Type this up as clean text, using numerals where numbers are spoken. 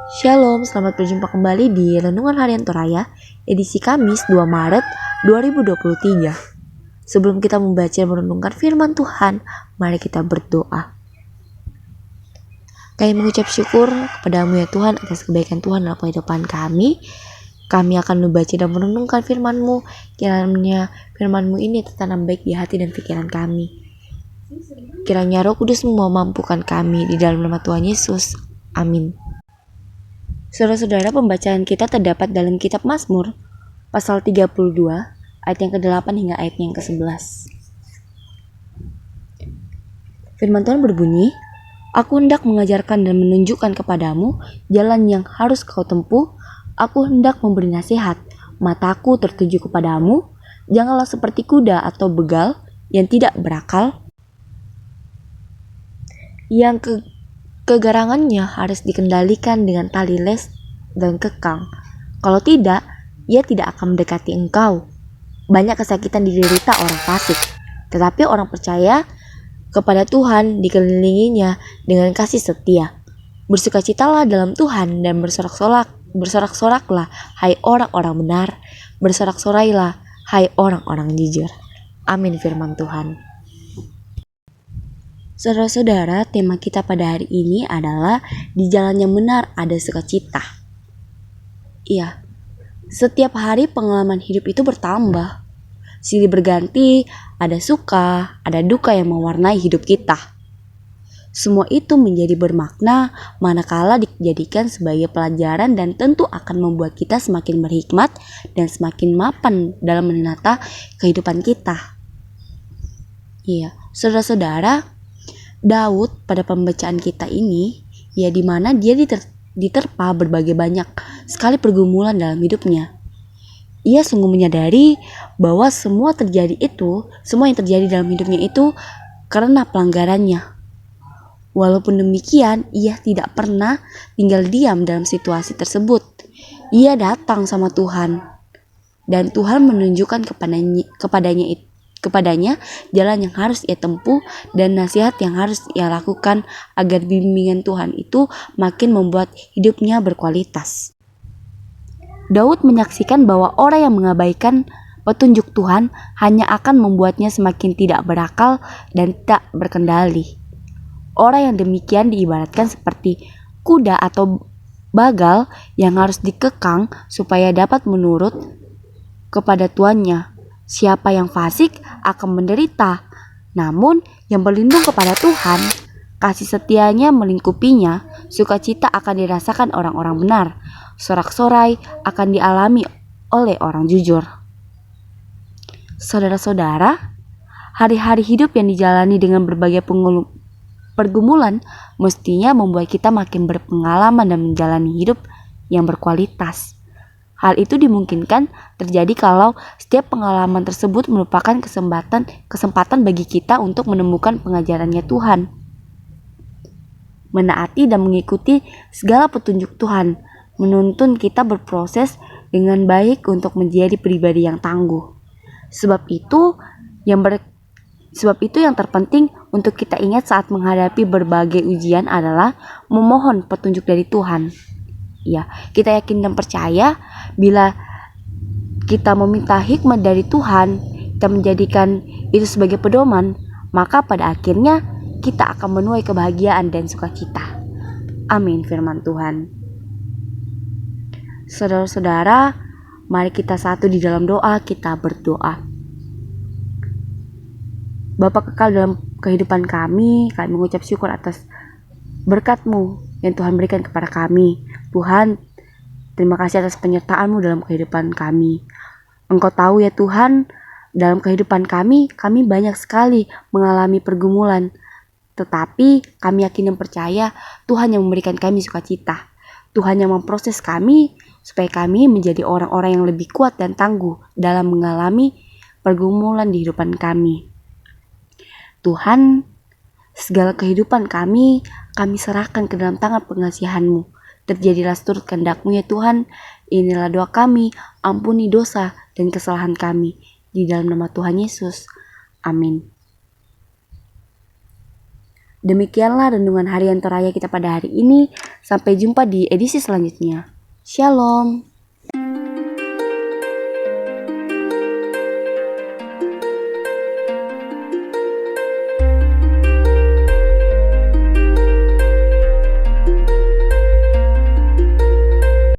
Shalom, selamat berjumpa kembali di Renungan Harian Toraya, edisi Kamis 2 Maret 2023. Sebelum kita membaca dan merenungkan firman Tuhan, mari kita berdoa. Kami mengucap syukur kepadamu ya Tuhan atas kebaikan Tuhan dalam kehidupan kami. Kami akan membaca dan merenungkan firman-Mu, kiranya firman-Mu ini tertanam baik di hati dan pikiran kami. Kiranya Roh Kudus memampukan kami di dalam nama Tuhan Yesus. Amin. Saudara-saudara, pembacaan kita terdapat dalam kitab Mazmur, pasal 32, ayat yang ke-8 hingga ayat yang ke-11. Firman Tuhan berbunyi, "Aku hendak mengajarkan dan menunjukkan kepadamu jalan yang harus kau tempuh. Aku hendak memberi nasihat, mataku tertuju kepadamu. Janganlah seperti kuda atau begal yang tidak berakal, yang kegarangannya harus dikendalikan dengan tali les dan kekang. Kalau tidak, ia tidak akan mendekati engkau. Banyak kesakitan diderita orang fasik, tetapi orang percaya kepada Tuhan dikelilinginya dengan kasih setia. Bersukacitalah dalam Tuhan dan bersorak-soraklah, hai orang-orang benar. Bersorak-sorailah, hai orang-orang jujur." Amin firman Tuhan. Saudara-saudara, tema kita pada hari ini adalah di jalan yang benar ada sukacita. Iya, setiap hari pengalaman hidup itu bertambah. Silih berganti, ada suka, ada duka yang mewarnai hidup kita. Semua itu menjadi bermakna manakala dijadikan sebagai pelajaran dan tentu akan membuat kita semakin berhikmat dan semakin mapan dalam menata kehidupan kita. Iya, saudara-saudara, Daud pada pembacaan kita ini, ya di mana dia diterpa berbagai banyak sekali pergumulan dalam hidupnya. Ia sungguh menyadari bahwa semua yang terjadi dalam hidupnya itu karena pelanggarannya. Walaupun demikian, ia tidak pernah tinggal diam dalam situasi tersebut. Ia datang sama Tuhan, dan Tuhan menunjukkan kepadanya jalan yang harus ia tempuh dan nasihat yang harus ia lakukan agar bimbingan Tuhan itu makin membuat hidupnya berkualitas. Daud menyaksikan bahwa orang yang mengabaikan petunjuk Tuhan hanya akan membuatnya semakin tidak berakal dan tak berkendali. Orang yang demikian diibaratkan seperti kuda atau bagal yang harus dikekang supaya dapat menurut kepada tuannya. Siapa yang fasik akan menderita, namun yang berlindung kepada Tuhan, kasih setianya melingkupinya. Sukacita akan dirasakan orang-orang benar, sorak-sorai akan dialami oleh orang jujur. Saudara-saudara, hari-hari hidup yang dijalani dengan berbagai pergumulan mestinya membuat kita makin berpengalaman dan menjalani hidup yang berkualitas. Hal itu dimungkinkan terjadi kalau setiap pengalaman tersebut merupakan kesempatan bagi kita untuk menemukan pengajarannya Tuhan, menaati dan mengikuti segala petunjuk Tuhan, menuntun kita berproses dengan baik untuk menjadi pribadi yang tangguh. Sebab itu yang terpenting untuk kita ingat saat menghadapi berbagai ujian adalah memohon petunjuk dari Tuhan. Ya, kita yakin dan percaya bila kita meminta hikmat dari Tuhan, kita menjadikan itu sebagai pedoman, maka pada akhirnya kita akan menuai kebahagiaan dan sukacita. Amin firman Tuhan. Saudara-saudara, mari kita satu di dalam doa, kita berdoa. Bapa kekal dalam kehidupan kami mengucap syukur atas berkat-Mu yang Tuhan berikan kepada kami. Tuhan, terima kasih atas penyertaan-Mu dalam kehidupan kami. Engkau tahu ya Tuhan, dalam kehidupan kami banyak sekali mengalami pergumulan. Tetapi kami yakin dan percaya Tuhan yang memberikan kami sukacita. Tuhan yang memproses kami supaya kami menjadi orang-orang yang lebih kuat dan tangguh dalam mengalami pergumulan di kehidupan kami. Tuhan, segala kehidupan kami serahkan ke dalam tangan pengasihan-Mu. Terjadilah seturut kehendak-Mu ya Tuhan. Inilah doa kami, ampuni dosa dan kesalahan kami. Di dalam nama Tuhan Yesus. Amin. Demikianlah renungan harian Toraya kita pada hari ini. Sampai jumpa di edisi selanjutnya. Shalom.